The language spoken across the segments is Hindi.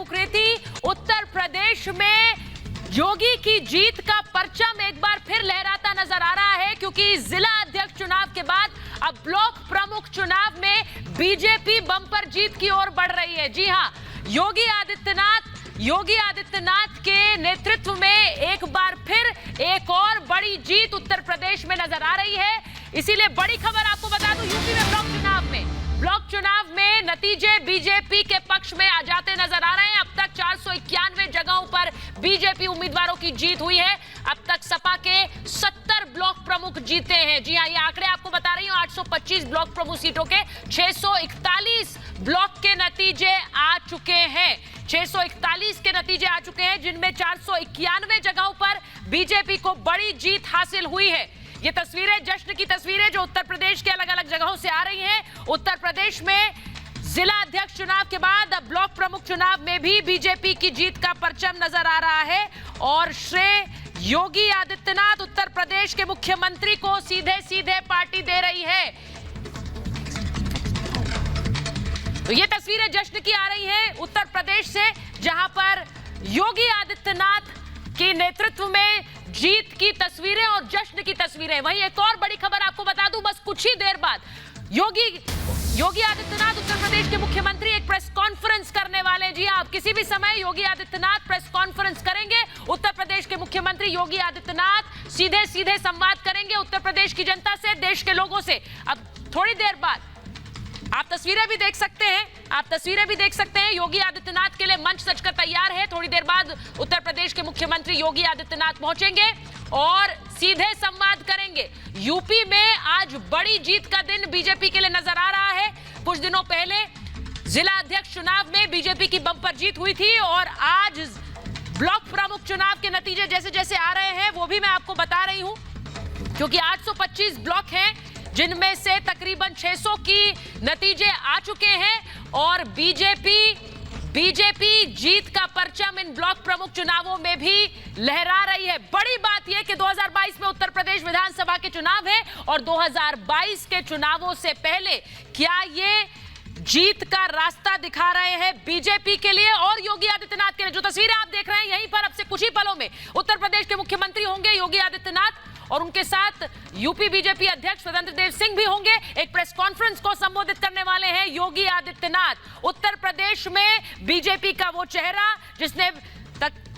कुकरेती। उत्तर प्रदेश में योगी की जीत का परचम एक बार फिर लहराता नजर आ रहा है, क्योंकि जिला अध्यक्ष चुनाव के बाद अब ब्लॉक प्रमुख चुनाव में बीजेपी बम्पर जीत की ओर बढ़ रही है। जी हां, योगी आदित्यनाथ के नेतृत्व में एक बार फिर एक और बड़ी जीत उत्तर प्रदेश में नजर आ रही है। इसीलिए बड़ी खबर आपको बता दूं, यूपी में ब्लॉक चुनाव में नतीजे बीजेपी के पक्ष में आ जाते नजर आ रहे हैं। अब तक 491 जगहों पर बीजेपी उम्मीदवारों की जीत हुई है। अब तक सपा के 70 ब्लॉक प्रमुख जीते हैं। जी हां, ये आंकड़े आपको बता रही हूं। 825 ब्लॉक प्रमुख सीटों के 641 ब्लॉक के नतीजे आ चुके हैं। 641 के नतीजे आ चुके हैं, जिनमें 491 जगहों पर बीजेपी को बड़ी जीत हासिल हुई है। ये तस्वीरें जश्न की तस्वीरें जो उत्तर प्रदेश के अलग अलग जगहों से आ रही हैं। उत्तर प्रदेश में जिला अध्यक्ष चुनाव के बाद अब ब्लॉक प्रमुख चुनाव में भी बीजेपी की जीत का परचम नजर आ रहा है और श्रेय योगी आदित्यनाथ उत्तर प्रदेश के मुख्यमंत्री को सीधे सीधे पार्टी दे रही है। तो ये तस्वीरें जश्न की आ रही हैं उत्तर प्रदेश से, जहां पर योगी आदित्यनाथ के नेतृत्व में जीत की तस्वीरें और जश्न की तस्वीरें। वहीं एक और बड़ी खबर आपको बता दूं, बस कुछ ही देर बाद योगी आदित्यनाथ उत्तर प्रदेश के मुख्यमंत्री एक प्रेस कॉन्फ्रेंस करने वाले हैं। जी आप किसी भी समय योगी आदित्यनाथ प्रेस कॉन्फ्रेंस करेंगे। उत्तर प्रदेश के मुख्यमंत्री योगी आदित्यनाथ सीधे सीधे संवाद करेंगे उत्तर प्रदेश की जनता से, देश के लोगों से। अब थोड़ी देर बाद आप तस्वीरें भी देख सकते हैं। योगी आदित्यनाथ के लिए मंच सजकर तैयार है। थोड़ी देर बाद उत्तर प्रदेश के मुख्यमंत्री योगी आदित्यनाथ पहुंचेंगे और सीधे संवाद करेंगे। यूपी में आज बड़ी जीत का दिन बीजेपी के लिए नजर आ रहा है। कुछ दिनों पहले जिला अध्यक्ष चुनाव में बीजेपी की बम्पर जीत हुई थी और आज ब्लॉक प्रमुख चुनाव के नतीजे जैसे जैसे आ रहे हैं वो भी मैं आपको बता रही हूं, क्योंकि 825 ब्लॉक हैं, जिनमें से तकरीबन 600 की नतीजे आ चुके हैं और बीजेपी जीत का परचम इन ब्लॉक प्रमुख चुनावों में भी लहरा रही है। बड़ी बात यह कि 2022 में उत्तर प्रदेश विधानसभा के चुनाव है और 2022 के चुनावों से पहले क्या ये जीत का रास्ता दिखा रहे हैं बीजेपी के लिए और योगी आदित्यनाथ के लिए। जो तस्वीरें आप देख रहे हैं, यहीं पर अब से कुछ ही पलों में उत्तर प्रदेश के मुख्यमंत्री होंगे योगी आदित्यनाथ और उनके साथ यूपी बीजेपी अध्यक्ष स्वतंत्र देव सिंह भी होंगे। एक प्रेस कॉन्फ्रेंस को संबोधित करने वाले हैं योगी आदित्यनाथ। उत्तर प्रदेश में बीजेपी का वो चेहरा जिसने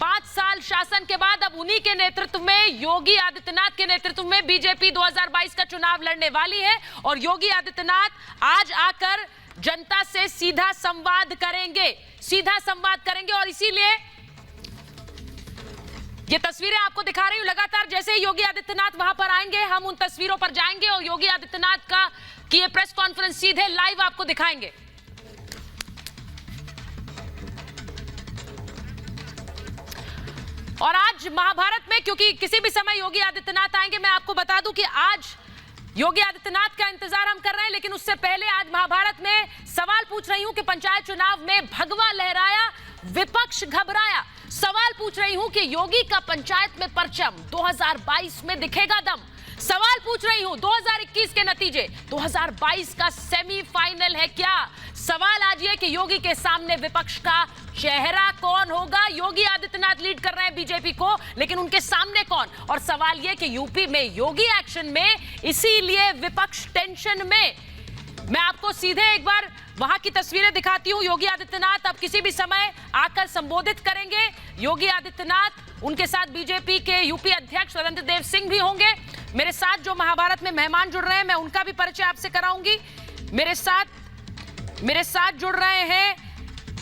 5 साल शासन के बाद अब उन्हीं के नेतृत्व में, योगी आदित्यनाथ के नेतृत्व में बीजेपी 2022 का चुनाव लड़ने वाली है और योगी आदित्यनाथ आज आकर जनता से सीधा संवाद करेंगे और इसीलिए ये तस्वीरें आपको दिखा रही हूं। लगातार जैसे ही योगी आदित्यनाथ वहां पर आएंगे, हम उन तस्वीरों पर जाएंगे और योगी आदित्यनाथ की ये प्रेस कॉन्फ्रेंस सीधे लाइव आपको दिखाएंगे। और आज महाभारत में, क्योंकि किसी भी समय योगी आदित्यनाथ आएंगे, मैं आपको बता दूं कि आज योगी आदित्यनाथ का इंतजार हम कर रहे हैं, लेकिन उससे पहले आज महाभारत में सवाल पूछ रही हूं कि पंचायत चुनाव में भगवा लहराया, विपक्ष घबराया। सवाल पूछ रही हूं कि योगी का पंचायत में परचम 2022 में दिखेगा दम। सवाल पूछ रही हूं 2021 के नतीजे 2022 का सेमीफाइनल है क्या। सवाल आज ये कि योगी के सामने विपक्ष का चेहरा कौन होगा। योगी आदित्यनाथ लीड कर रहे हैं बीजेपी को, लेकिन उनके सामने कौन। और सवाल ये कि यूपी में योगी एक्शन में, इसीलिए विपक्ष टेंशन में। मैं आपको सीधे एक बार वहां की तस्वीरें दिखाती हूं। योगी आदित्यनाथ अब किसी भी समय आकर संबोधित करेंगे। योगी आदित्यनाथ, उनके साथ बीजेपी के यूपी अध्यक्ष स्वतंत्र देव सिंह भी होंगे। मेरे साथ जो महाभारत में मेहमान जुड़ रहे हैं, मैं उनका भी परिचय आपसे कराऊंगी। मेरे साथ जुड़ रहे हैं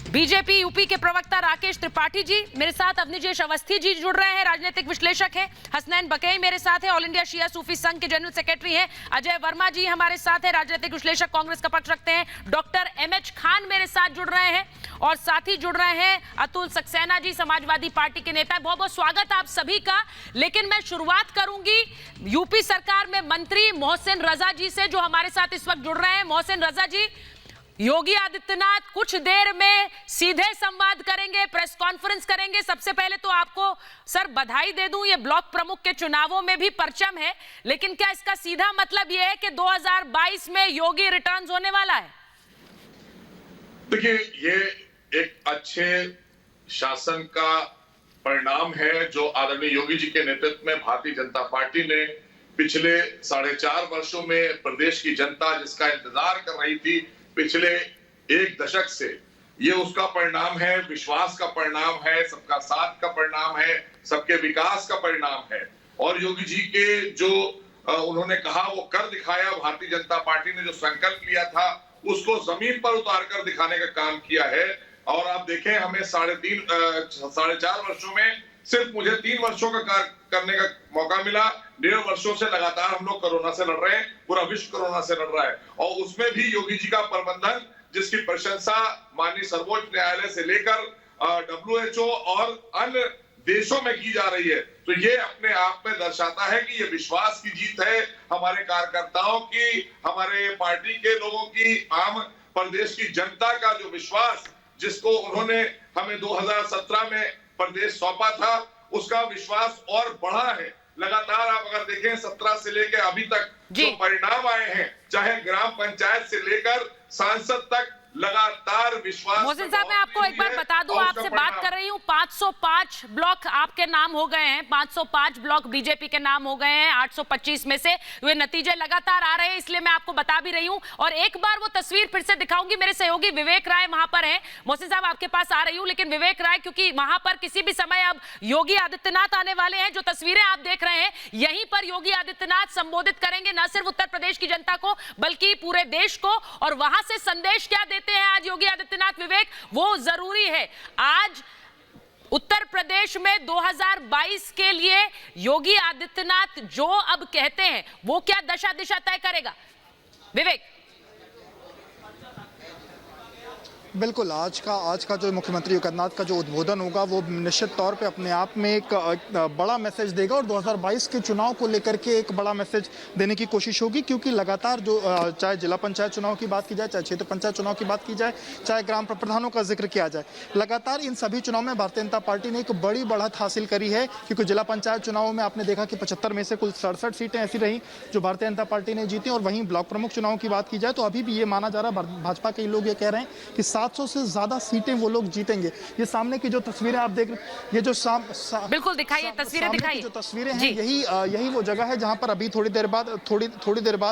बीजेपी यूपी के प्रवक्ता राकेश त्रिपाठी जी, मेरे साथ अवनीजेश अवस्थी जी जुड़ रहे हैं, राजनीतिक विश्लेषक हैं। हसनैन बकई मेरे साथ है, ऑल इंडिया शिया सूफी संघ के जनरल सेक्रेटरी हैं। अजय वर्मा जी हमारे साथ है, राजनीतिक विश्लेषक, कांग्रेस का पक्ष रखते हैं। डॉक्टर एमएच खान मेरे साथ जुड़ रहे हैं और साथ ही जुड़ रहे हैं अतुल सक्सेना जी, समाजवादी पार्टी के नेता। बहुत बहुत स्वागत आप सभी का। लेकिन मैं शुरुआत करूंगी यूपी सरकार में मंत्री मोहसिन रजा जी से, जो हमारे साथ इस वक्त जुड़ रहे हैं। मोहसिन रजा जी, योगी आदित्यनाथ कुछ देर में सीधे संवाद करेंगे, प्रेस कॉन्फ्रेंस करेंगे। सबसे पहले तो आपको सर बधाई दे दूं, ये ब्लॉक प्रमुख के चुनावों में भी परचम है, लेकिन क्या इसका सीधा मतलब ये है कि 2022 में योगी रिटर्न्स होने वाला है? देखिए, ये एक अच्छे शासन का परिणाम है जो आदरणीय योगी जी के नेतृत्व में भारतीय जनता पार्टी ने पिछले 4.5 वर्षों में प्रदेश की जनता जिसका इंतजार कर रही थी पिछले 1 दशक से, ये उसका परिणाम है, विश्वास का परिणाम है, सबका साथ का परिणाम है, सबके विकास का परिणाम है। और योगी जी के जो उन्होंने कहा वो कर दिखाया, भारतीय जनता पार्टी ने जो संकल्प लिया था उसको जमीन पर उतार कर दिखाने का काम किया है। और आप देखें, हमें 4.5 वर्षों में सिर्फ मुझे 3 वर्षों का कार्य करने का मौका मिला। 1.5 वर्षों से लगातार हम लोग कोरोना से लड़ रहे हैं, पूरा विश्व कोरोना से लड़ रहा है। और उसमें भी योगी जी का प्रबंधन, जिसकी प्रशंसा माननीय सर्वोच्च न्यायालय से लेकर WHO और अन्य देशों में की जा रही है, तो ये अपने आप में दर्शाता है कि ये विश्वास की जीत है हमारे कार्यकर्ताओं की, हमारे पार्टी के लोगों की, आम प्रदेश की जनता का जो विश्वास जिसको उन्होंने हमें 2017 में प्रदेश सौंपा था, उसका विश्वास और बढ़ा है। लगातार आप अगर देखें 17 से लेकर अभी तक जो परिणाम आए हैं, चाहे ग्राम पंचायत से लेकर सांसद तक, लगातार विश्वास। मोहसिन साहब, मैं आपको एक बार बता दूं, आपसे बात कर रही हूं, 505 ब्लॉक आपके नाम हो गए हैं, 505 ब्लॉक बीजेपी के नाम हो गए हैं 825 में से। वे नतीजे लगातार आ रहे हैं, इसलिए मैं आपको बता भी रही हूं। और एक बार वो तस्वीर फिर से दिखाऊंगी, मेरे सहयोगी विवेक राय वहां पर हैं। मोहसिन साहब, आपके पास आ रही हूं, लेकिन विवेक राय, क्योंकि वहां पर किसी भी समय अब योगी आदित्यनाथ आने वाले हैं। जो तस्वीरें आप देख रहे हैं, यहीं पर योगी आदित्यनाथ संबोधित करेंगे न सिर्फ उत्तर प्रदेश की जनता को बल्कि पूरे देश को। और वहां से संदेश क्या देते हैं आज योगी आदित्यनाथ, विवेक, वो जरूरी है। आज उत्तर प्रदेश में 2022 के लिए योगी आदित्यनाथ जो अब कहते हैं वो क्या दशा दिशा तय करेगा, विवेक? बिल्कुल, आज का जो मुख्यमंत्री योगी आदित्यनाथ का जो उद्बोधन होगा वो निश्चित तौर पे अपने आप में एक बड़ा मैसेज देगा और 2022 के चुनाव को लेकर के एक बड़ा मैसेज देने की कोशिश होगी। क्योंकि लगातार जो चाहे जिला पंचायत चुनाव की बात की जाए, चाहे क्षेत्र पंचायत चुनाव की बात की जाए, चाहे ग्राम प्रधानों का जिक्र किया जाए, लगातार इन सभी चुनाव में भारतीय जनता पार्टी ने एक बड़ी बढ़त हासिल करी है। क्योंकि जिला पंचायत चुनाव में आपने देखा कि 75 में से कुल 67 सीटें ऐसी रही जो भारतीय जनता पार्टी ने जीती। और वहीं ब्लॉक प्रमुख चुनाव की बात की जाए तो अभी भी ये माना जा रहा है, भाजपा के लोग ये कह रहे हैं कि 700 से ज्यादा सीटें वो लोग जीतेंगे। ये सामने की जो तस्वीरें आप देख रहे हैं, ये जो बिल्कुल दिखाइए, तस्वीरें दिखाइए, जो तस्वीरें हैं, यही वो जगह है जहां पर अभी थोड़ी देर बाद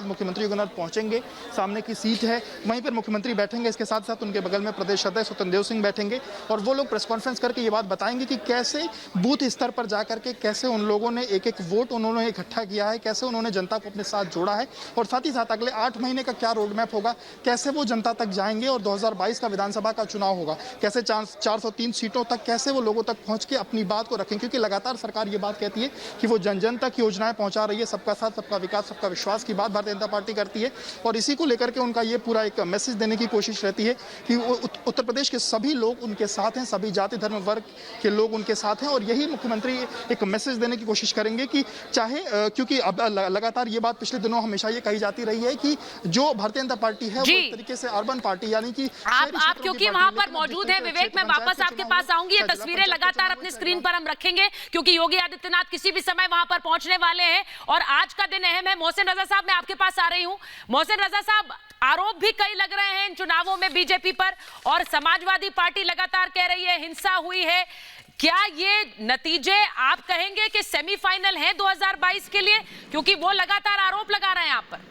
मुख्यमंत्री योगी आदित्यनाथ पहुंचेंगे। सामने की सीट है, वहीं पर मुख्यमंत्री बैठेंगे। इसके साथ साथ उनके बगल में प्रदेश अध्यक्ष स्वतंत्र सिंह बैठेंगे और वो लोग प्रेस कॉन्फ्रेंस करके ये बात बताएंगे कि कैसे बूथ स्तर पर जाकर के कैसे उन लोगों ने एक एक वोट उन्होंने इकट्ठा किया है, कैसे उन्होंने जनता को अपने साथ जोड़ा है और साथ ही साथ अगले 8 महीने का क्या रोड मैप होगा, कैसे वो जनता तक जाएंगे और 2022 का विधानसभा का चुनाव होगा, कैसे 403 सीटों तक कैसे वो लोगों तक पहुंच के अपनी बात को रखें। क्योंकि लगातार सरकार ये बात कहती है कि वो जन जन तक योजनाएं पहुंचा रही है, सबका साथ सबका विकास सबका विश्वास की बात भारतीय जनता पार्टी करती है। और इसी को लेकर के उनका ये पूरा एक मैसेज देने की कोशिश रहती है कि उत्तर प्रदेश के सभी लोग उनके साथ हैं, सभी जाति धर्म वर्ग के लोग उनके साथ हैं। और यही मुख्यमंत्री एक मैसेज देने की कोशिश करेंगे कि चाहे, क्योंकि अब लगातार ये बात पिछले दिनों हमेशा ये कही जाती रही है कि जो भारतीय जनता पार्टी है वो एक तरीके से अर्बन पार्टी, यानी कि आप क्योंकि वहां पर मौजूद है विवेक, मैं वापस आपके पास आऊंगी। ये तस्वीरें लगातार अपनी स्क्रीन पर हम रखेंगे क्योंकि योगी आदित्यनाथ किसी भी समय वहां पर पहुंचने वाले हैं और आज का दिन अहम है। मोहसिन रजा साहब, मैं आपके पास आ रही हूं। मोहसिन रजा साहब, आरोप भी कई लग रहे हैं इन चुनावों में बीजेपी पर और समाजवादी पार्टी लगातार कह रही है हिंसा हुई है। क्या ये नतीजे आप कहेंगे कि सेमीफाइनल है 2022 के लिए, क्योंकि वो लगातार आरोप लगा रहे हैं आप पर?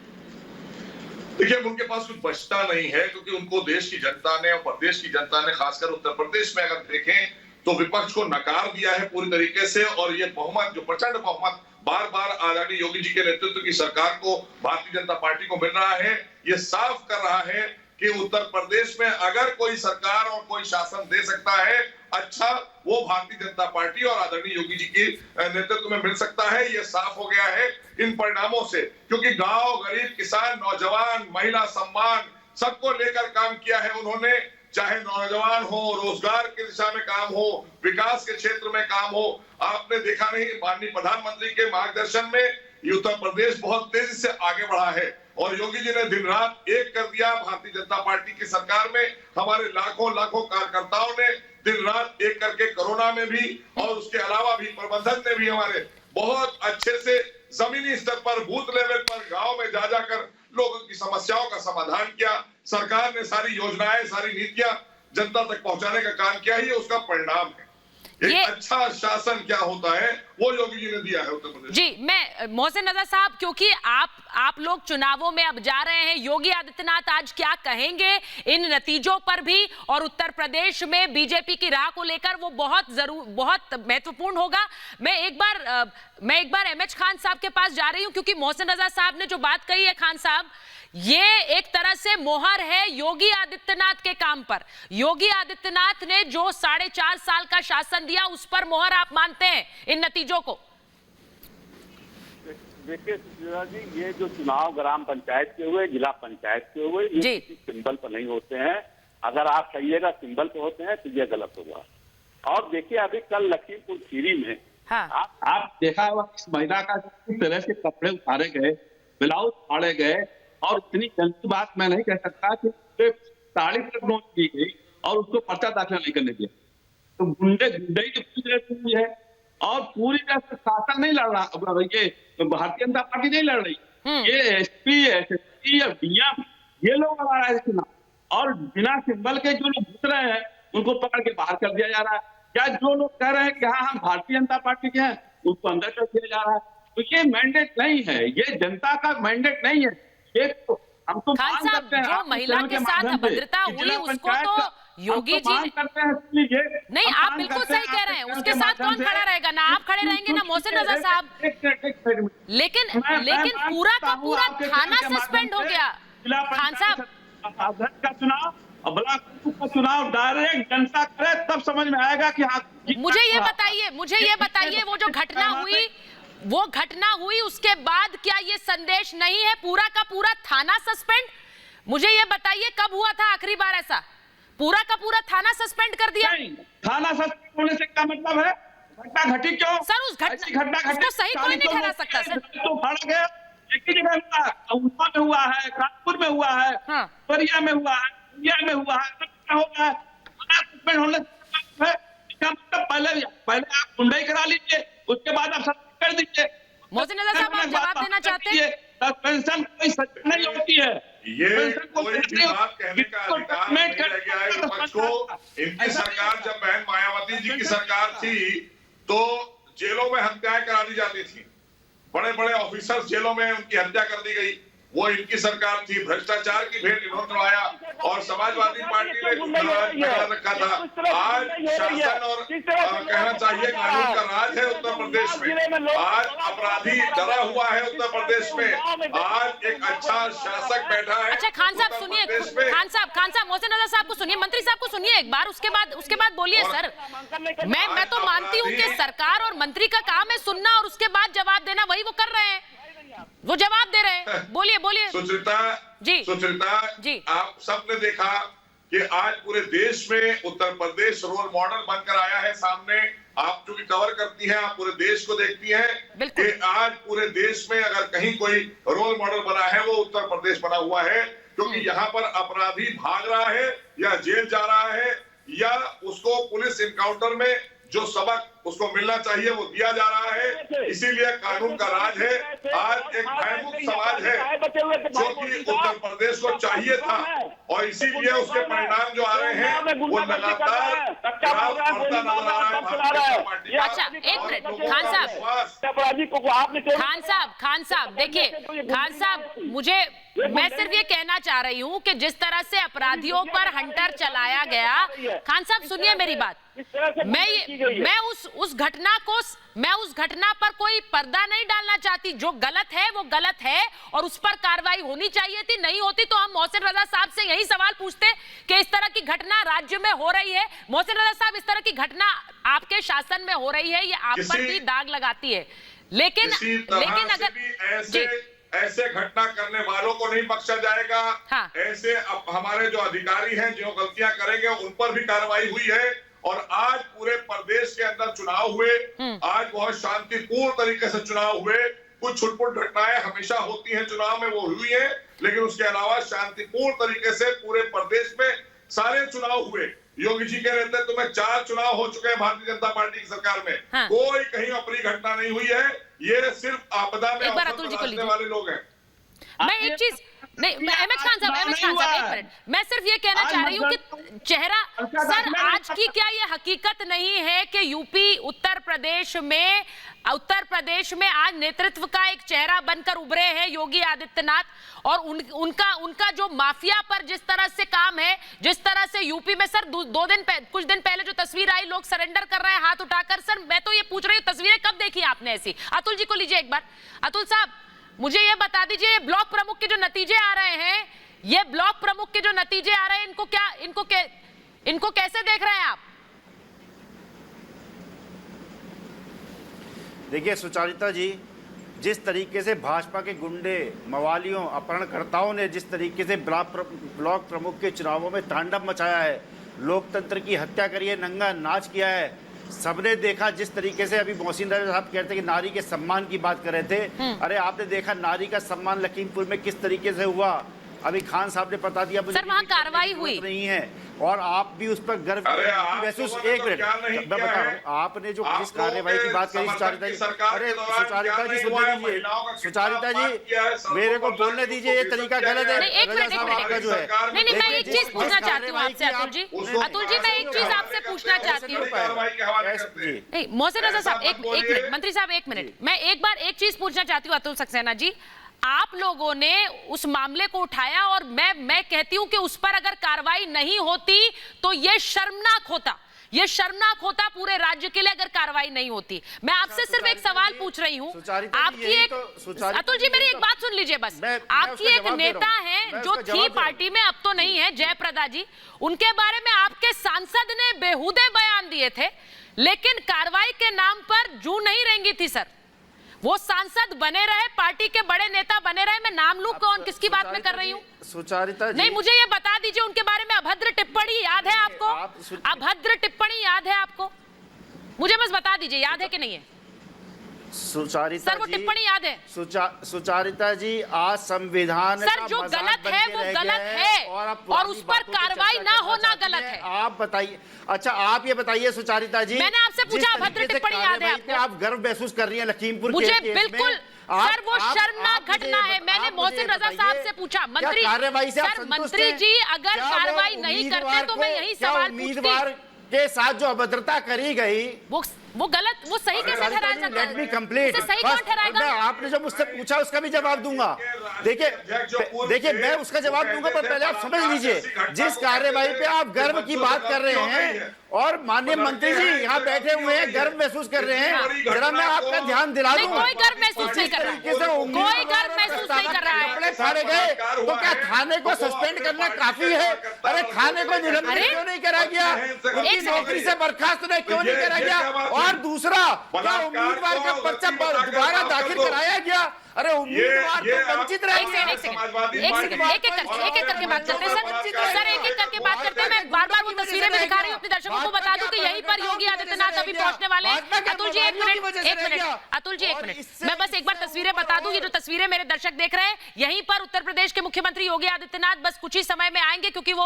देखिए, उनके पास कुछ बचता नहीं है क्योंकि उनको देश की जनता ने और प्रदेश की जनता ने, खासकर उत्तर प्रदेश में अगर देखें तो विपक्ष को नकार दिया है पूरी तरीके से। और ये बहुमत, जो प्रचंड बहुमत बार बार आदरणीय योगी जी के नेतृत्व की सरकार को, भारतीय जनता पार्टी को मिल रहा है, ये साफ कर रहा है कि उत्तर प्रदेश में अगर कोई सरकार और कोई शासन दे सकता है अच्छा, वो भारतीय जनता पार्टी और आदरणीय योगी जी के नेतृत्व में मिल सकता है। ये साफ हो गया है इन परिणामों से, क्योंकि गांव, गरीब, किसान, नौजवान, महिला सम्मान सबको लेकर काम किया है उन्होंने। चाहे नौजवान हो, रोजगार की दिशा में काम हो, विकास के क्षेत्र में काम हो। आपने देखा नहीं, माननीय प्रधानमंत्री के मार्गदर्शन में ये उत्तर प्रदेश बहुत तेजी से आगे बढ़ा है और योगी जी ने दिन रात एक कर दिया। भारतीय जनता पार्टी की सरकार में हमारे लाखों कार्यकर्ताओं ने दिन रात एक करके, कोरोना में भी और उसके अलावा भी प्रबंधन ने भी हमारे बहुत अच्छे से जमीनी स्तर पर, बूथ लेवल पर, गांव में जा जाकर लोगों की समस्याओं का समाधान किया। सरकार ने सारी योजनाएं, सारी नीतियां जनता तक पहुंचाने का काम किया, ये उसका परिणाम है। एक अच्छा शासन क्या होता है वो योगी जी ने दिया है उत्तर प्रदेश। जी, मैं मोहसिन रजा साहब, क्योंकि आप लोग चुनावों में अब जा रहे हैं, योगी आदित्यनाथ आज क्या कहेंगे इन नतीजों पर भी, और उत्तर प्रदेश में बीजेपी की राह को लेकर वो बहुत महत्वपूर्ण होगा। मैं एक बार एमएच खान साहब के पास जा रही हूं, क्योंकि मोहसिन रजा साहब ने जो बात कही है, खान साहब, ये एक तरह से मोहर है योगी आदित्यनाथ के काम पर। योगी आदित्यनाथ ने जो 4.5 साल का शासन दिया, उस पर मोहर आप मानते हैं इन नतीजों को? देखिए सुशीला जी, ये जो चुनाव ग्राम पंचायत के हुए, जिला पंचायत के हुए, ये किसी सिंबल पर नहीं होते हैं। अगर आप कहिएगा सिंबल पर होते हैं तो ये गलत होगा। और देखिए अभी कल लखीमपुर खीरी में आप देखा होगा इस महिला का किस तरह से कपड़े उतारे गए, ब्लाउज फाड़े गए, और इतनी गंदी बात मैं नहीं कह सकता कि साड़ी तक नोट की गई और उसको पर्चा दाखिल नहीं करने दिया। तो गुंडई की पूरी तरह हुई है, और पूरी तरह से शासन नहीं लड़ रहा, ये भारतीय जनता पार्टी नहीं लड़ रही, ये एसपी, एसएसपी, डीएम, ये लोग लड़ा रहे हैं, और बिना सिंबल के जो लोग घुस रहे हैं उनको पकड़ के बाहर कर दिया जा रहा है। क्या जो लोग कह रहे हैं कि हाँ हम भारतीय जनता पार्टी के हैं, उसको अंदर कर दिया जा रहा है। तो ये मैंडेट नहीं है, ये जनता का मैंडेट नहीं है। खान साहब, जो महिला के साथ अभद्रता हुई उसको तो योगी जी ने नहीं, आप बिल्कुल सही कह रहे हैं, उसके साथ कौन खड़ा रहेगा? ना आप खड़े रहेंगे ना मोहसिन रजा साहब। लेकिन पूरा का पूरा थाना सस्पेंड हो गया। खान साहब, का चुनाव, ब्लॉक का चुनाव डायरेक्ट जनता करे तब समझ में आएगा कि हाँ। मुझे ये बताइए वो जो घटना हुई उसके बाद क्या ये संदेश नहीं है पूरा का पूरा थाना सस्पेंड? मुझे ये बताइए कब हुआ था आखिरी बार ऐसा? पूरा का पूरा थाना सस्पेंड कर दिया? नहीं, थाना सस्पेंड होने से क्या मतलब है? घटना घटी क्यों? सर उस घटना उसको सही कोई नहीं ठहरा सकता सर। तो फाड़ गया, एक ही जगह हुआ, उन्ना में हुआ है, कानपुर में हुआ है, बरिया में हुआ है, इंडिया में हुआ है, होगा है। थाना सस्पेंड होने से इसका मतलब पहले आप गुंडाई करा लीजिए, उसके बाद आप कर दीजिए। मोहसिन रजा साहब, आप जवाब देना चाहते हैं? सस्पेंशन कोई सच नहीं होती है। ये कोई भी बात कहने का अधिकार नहीं रह गया है विपक्ष को। इनकी सरकार, जब बहन मायावती जी की सरकार थी तो जेलों में हत्याएं करा दी जाती थी, बड़े बड़े ऑफिसर्स जेलों में उनकी हत्या कर दी गई। वो इनकी सरकार थी, भ्रष्टाचार की भेंट इन्होंने उड़ाया और समाजवादी पार्टी ने रखा था। आज शासन और कहना चाहिए कानून का राज है उत्तर प्रदेश में। आज अपराधी डरा हुआ है उत्तर प्रदेश में। आज एक अच्छा शासक बैठा है। अच्छा खान साहब सुनिए, खान साहब मोहसिन रजा साहब को सुनिए, मंत्री साहब को सुनिए एक बार, उसके बाद बोलिए सर। मैं तो मानती हूँ कि सरकार और मंत्री का काम है सुनना और उसके बाद जवाब देना, वही वो कर रहे हैं, वो जवाब दे रहे हैं। बोलिए सुचरिता जी, आप सबने देखा कि आज पूरे देश में उत्तर प्रदेश रोल मॉडल बनकर आया है सामने। आप जो भी कवर करती हैं, आप पूरे देश को देखती हैं कि आज पूरे देश में अगर कहीं कोई रोल मॉडल बना है वो उत्तर प्रदेश बना हुआ है, क्योंकि यहाँ पर अपराधी भाग रहा है या जेल जा रहा है या उसको पुलिस इनकाउंटर में जो सबक उसको मिलना चाहिए वो दिया जा रहा है। इसीलिए कानून का राज है। आज एक भयमुक्त समाज है जो कि उत्तर प्रदेश को चाहिए था, और इसीलिए उसके परिणाम जो आ रहे हैं वो लगातार बढ़ता नजर आ रहा है भारतीय जनता पार्टी का। अच्छा एक मिनट खान साहब देखिए, खान साहब मैं सिर्फ ये कहना चाह रही हूँ कि जिस तरह से अपराधियों पर हंटर चलाया गया, खान साहब सुनिए मेरी बात, मैं उस घटना पर कोई पर्दा नहीं डालना चाहती। जो गलत है वो गलत है और उस पर कार्रवाई होनी चाहिए थी, नहीं होती तो हम मोहसिन रजा साहब से यही सवाल पूछते कि इस तरह की घटना राज्य में हो रही है। मोहसिन रजा साहब, इस तरह की घटना आपके शासन में हो रही है, ये आप पर भी दाग लगाती है, लेकिन अगर ऐसे घटना करने वालों को नहीं बख्शा जाएगा। हाँ। ऐसे अब हमारे जो अधिकारी हैं जो गलतियां करेंगे उन पर भी कार्रवाई हुई है। और आज पूरे प्रदेश के अंदर चुनाव हुए, आज बहुत शांतिपूर्ण तरीके से चुनाव हुए। कुछ छुटपुट घटनाएं हमेशा होती हैं चुनाव में, वो हुई है, लेकिन उसके अलावा शांतिपूर्ण तरीके से पूरे प्रदेश में सारे चुनाव हुए। योगी जी के नेतृत्व में 4 चुनाव हो चुके हैं भारतीय जनता पार्टी की सरकार में। हाँ। कोई कहीं अप्रिय घटना नहीं हुई है। ये सिर्फ आपदा में अवसर वाले लोग हैं। मैं एक चीज नहीं, अहमद खान साहब, एक मिनट, मैं सिर्फ ये कहना चाह रही हूँ कि चेहरा सर, आज की क्या ये हकीकत नहीं है कि यूपी उत्तर प्रदेश में आज नेतृत्व का एक चेहरा बनकर उभरे हैं योगी आदित्यनाथ, और उनका जो माफिया पर जिस तरह से काम है, जिस तरह से यूपी में सर कुछ दिन पहले जो तस्वीर आई, लोग सरेंडर कर रहे हैं हाथ उठाकर। सर मैं तो ये पूछ रही हूँ, तस्वीरें कब देखी आपने ऐसी? अतुल जी को लीजिए एक बार। अतुल साहब मुझे ये बता दीजिए, ये ब्लॉक प्रमुख के जो नतीजे आ रहे हैं, इनको कैसे देख रहे हैं आप? देखिए सुचारिता जी, जिस तरीके से भाजपा के गुंडे, मवालियों, अपहरणकर्ताओं ने जिस तरीके से ब्लॉक प्रमुख के चुनावों में तांडव मचाया है, लोकतंत्र की हत्या करी है, नंगा नाच किया है, सबने देखा। जिस तरीके से अभी मोहसिन रजा साहब कहते हैं कि नारी के सम्मान की बात कर रहे थे, अरे आपने देखा नारी का सम्मान लखीमपुर में किस तरीके से हुआ। अभी खान साहब ने बता दिया मुझे सर वहां कार्रवाई हुई नहीं है, और आप भी उस पर गर्व महसूस। एक मिनट मैं बता रहा हूँ, आपने जो जिस कार्रवाई की बात करी सुचारिता जी, अरे सुचारिता जी सुनने दीजिए, सुचारिता जी मेरे को बोलने दीजिए, ये तरीका गलत है। रजा साहब आपका जो है, नहीं मैं एक चीज पूछना चाहती हूँ आपसे अतुल जी, मैं एक चीज आपसे पूछना चाहती हूँ। नहीं मोहसिन रजा साहब एक मिनट, मंत्री साहब एक मिनट, मैं एक बार एक चीज पूछना चाहती हूँ अतुल सक्सेना जी, आप लोगों ने उस मामले को उठाया, और मैं कहती हूं कि उस पर अगर कार्रवाई नहीं होती तो यह शर्मनाक होता पूरे राज्य के लिए, अगर कार्रवाई नहीं होती। मैं आपसे सिर्फ एक सवाल पूछ रही हूं, आपकी एक अतुल जी मेरी एक बात सुन लीजिए बस। आपकी एक नेता है जो थी पार्टी में, अब तो नहीं है, जयप्रदा जी, उनके बारे में आपके सांसद ने बेहुदे बयान दिए थे, लेकिन कार्रवाई के नाम पर जू नहीं रहेंगी थी सर। वो सांसद बने रहे, पार्टी के बड़े नेता बने रहे, मैं नाम लूं कौन, किसकी बात मैं कर रही हूँ? सुचारिता जी नहीं, मुझे ये बता दीजिए उनके बारे में अभद्र टिप्पणी याद है आपको? अभद्र टिप्पणी याद है आपको? मुझे बस बता दीजिए याद है कि नहीं है? सुचारिता सर वो टिप्पणी याद है? सुचारिता जी, आज संविधान सर जो गलत है वो गलत है, और उस पर कार्रवाई ना होना गलत है। आप बताइए। अच्छा आप ये बताइए सुचारिता जी, मैंने आपसे पूछा अभद्र टिप्पणी याद है आपको? आप गर्व महसूस कर रही हैं लखीमपुर मुझे बिल्कुल सर, वो शर्मनाक घटना है। मैंने मोहसिन रजा साहब से पूछा, मंत्री सर, मंत्री जी अगर कार्रवाई नहीं करते तो मैं यही सवाल पूछती के साथ जो अभद्रता करी गई वो गलत, वो सही कैसे ठहराया जाता है? कंप्लीट सही कौन ठहराएगा? आपने जो मुझसे पूछा उसका भी जवाब दूंगा। देखिए मैं उसका जवाब दूंगा, पर पहले आप समझ लीजिए, जिस कार्यवाही पे आप गर्व की बात कर रहे हैं और माननीय मंत्री जी यहाँ बैठे हुए हैं, गर्व महसूस कर रहे हैं, जरा मैं आपका ध्यान दिला दूं। कोई गर्व महसूस नहीं कर रहा है, कोई गर्व महसूस नहीं कर रहा है। कपड़े फाड़े गए तो क्या थाने को सस्पेंड करना काफी है? अरे थाने को निलंबित क्यों नहीं करा गया? उनकी नौकरी से बर्खास्त क्यों नहीं करा गया? और दूसरा, क्या उम्मीदवार का पर्चा दोबारा दाखिल कराया गया? अरे उम्मीदवार तो वंचित रहे। एक एक करके बात करते हैं सर, एक एक करके बात करते हैं। मैं बार बार वो तस्वीरें में दिखा रही हूँ अपने दर्शकों को, बता दूं कि यहीं पर योगी आदित्यनाथ अभी पहुंचने वाले हैं। अतुल जी एक मिनट, अतुल जी एक मिनट, मैं बस एक बार तस्वीरें बता दूं। ये जो तस्वीरें मेरे दर्शक देख रहे हैं, यहीं पर उत्तर प्रदेश के मुख्यमंत्री योगी आदित्यनाथ बस कुछ ही समय में आएंगे, क्योंकि वो